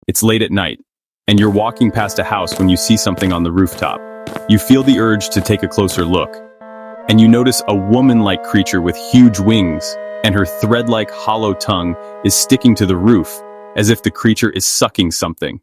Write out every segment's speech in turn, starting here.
It's late at night, and you're walking past a house when you see something on the rooftop. You feel the urge to take a closer look, and you notice a woman-like creature with huge wings, and her thread-like hollow tongue is sticking to the roof, as if the creature is sucking something.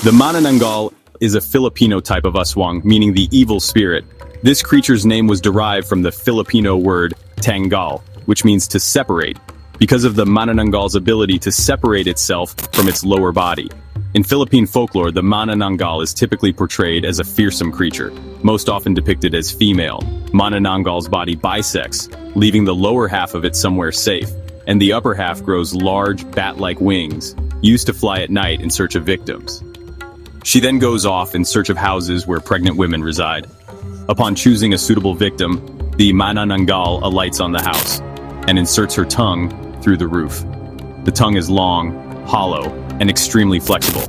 The Manananggal is a Filipino type of aswang, meaning the evil spirit. This creature's name was derived from the Filipino word tanggal, which means to separate, because of the Manananggal's ability to separate itself from its lower body. In Philippine folklore, the Manananggal is typically portrayed as a fearsome creature, most often depicted as female. Manananggal's body bisects, leaving the lower half of it somewhere safe, and the upper half grows large, bat-like wings, used to fly at night in search of victims. She then goes off in search of houses where pregnant women reside. Upon choosing a suitable victim, the Manananggal alights on the house and inserts her tongue through the roof. The tongue is long, hollow, and extremely flexible.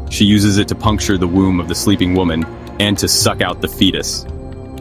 She uses it to puncture the womb of the sleeping woman and to suck out the fetus.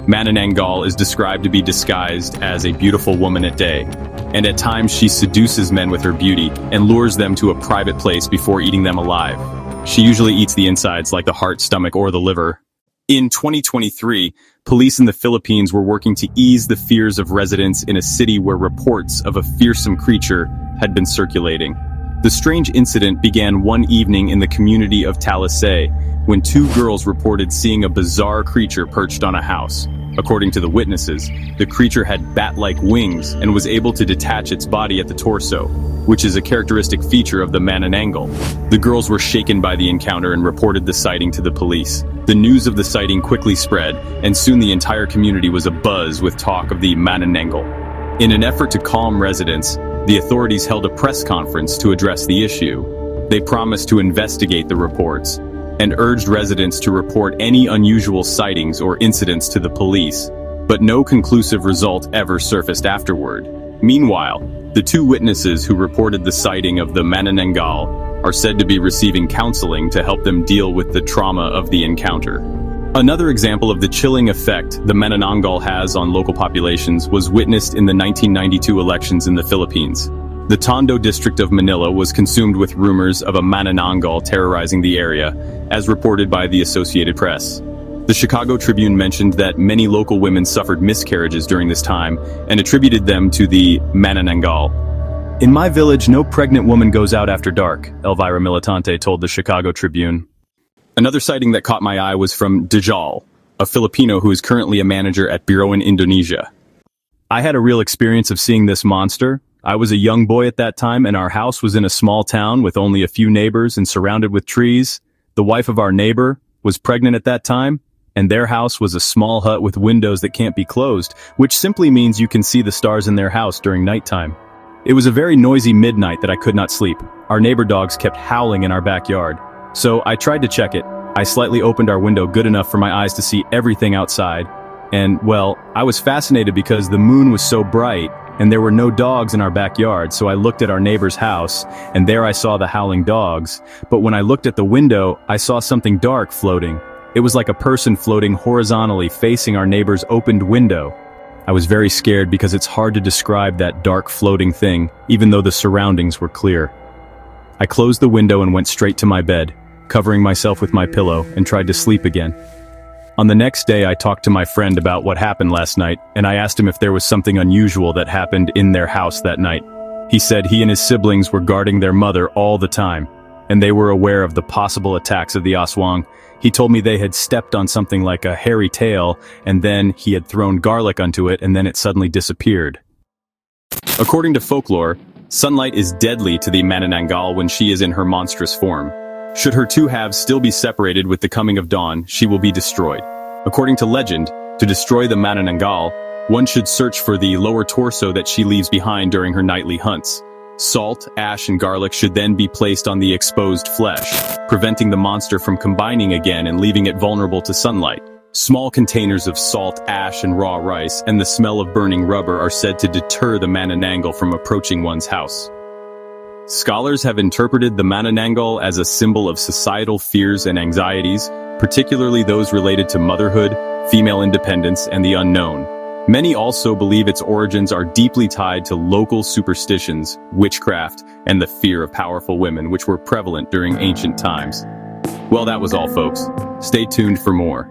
Manananggal is described to be disguised as a beautiful woman at day, and at times she seduces men with her beauty and lures them to a private place before eating them alive. She usually eats the insides like the heart, stomach, or the liver. In 2023, police in the Philippines were working to ease the fears of residents in a city where reports of a fearsome creature had been circulating. The strange incident began one evening in the community of Talisay, when two girls reported seeing a bizarre creature perched on a house. According to the witnesses, the creature had bat-like wings and was able to detach its body at the torso, which is a characteristic feature of the Manananggal. The girls were shaken by the encounter and reported the sighting to the police. The news of the sighting quickly spread, and soon the entire community was abuzz with talk of the Manananggal. In an effort to calm residents, the authorities held a press conference to address the issue. They promised to investigate the reports and urged residents to report any unusual sightings or incidents to the police, but no conclusive result ever surfaced afterward. Meanwhile, the two witnesses who reported the sighting of the Manananggal are said to be receiving counseling to help them deal with the trauma of the encounter. Another example of the chilling effect the Manananggal has on local populations was witnessed in the 1992 elections in the Philippines. The Tondo district of Manila was consumed with rumors of a Manananggal terrorizing the area, as reported by the Associated Press. The Chicago Tribune mentioned that many local women suffered miscarriages during this time and attributed them to the Manananggal. "In my village, no pregnant woman goes out after dark," Elvira Militante told the Chicago Tribune. Another sighting that caught my eye was from Dejal, a Filipino who is currently a manager at Bureau in Indonesia. "I had a real experience of seeing this monster. I was a young boy at that time, and our house was in a small town with only a few neighbors and surrounded with trees. The wife of our neighbor was pregnant at that time, and their house was a small hut with windows that can't be closed, which simply means you can see the stars in their house during nighttime. It was a very noisy midnight that I could not sleep. Our neighbor dogs kept howling in our backyard. So I tried to check it. I slightly opened our window good enough for my eyes to see everything outside. And, well, I was fascinated because the moon was so bright, and there were no dogs in our backyard, so I looked at our neighbor's house, and there I saw the howling dogs. But when I looked at the window, I saw something dark floating. It was like a person floating horizontally facing our neighbor's opened window. I was very scared because it's hard to describe that dark floating thing, even though the surroundings were clear. I closed the window and went straight to my bed, covering myself with my pillow, and tried to sleep again. On the next day, I talked to my friend about what happened last night, and I asked him if there was something unusual that happened in their house that night. He said he and his siblings were guarding their mother all the time, and they were aware of the possible attacks of the aswang. He told me they had stepped on something like a hairy tail, and then he had thrown garlic onto it, and then it suddenly disappeared. According to folklore, sunlight is deadly to the Manananggal when she is in her monstrous form. Should her two halves still be separated with the coming of dawn, she will be destroyed. According to legend, to destroy the Manananggal, one should search for the lower torso that she leaves behind during her nightly hunts. Salt, ash, and garlic should then be placed on the exposed flesh, preventing the monster from combining again and leaving it vulnerable to sunlight. Small containers of salt, ash, and raw rice, and the smell of burning rubber are said to deter the Manananggal from approaching one's house. Scholars have interpreted the Manananggal as a symbol of societal fears and anxieties, particularly those related to motherhood, female independence, and the unknown. Many also believe its origins are deeply tied to local superstitions, witchcraft, and the fear of powerful women which were prevalent during ancient times. Well, that was all, folks. Stay tuned for more.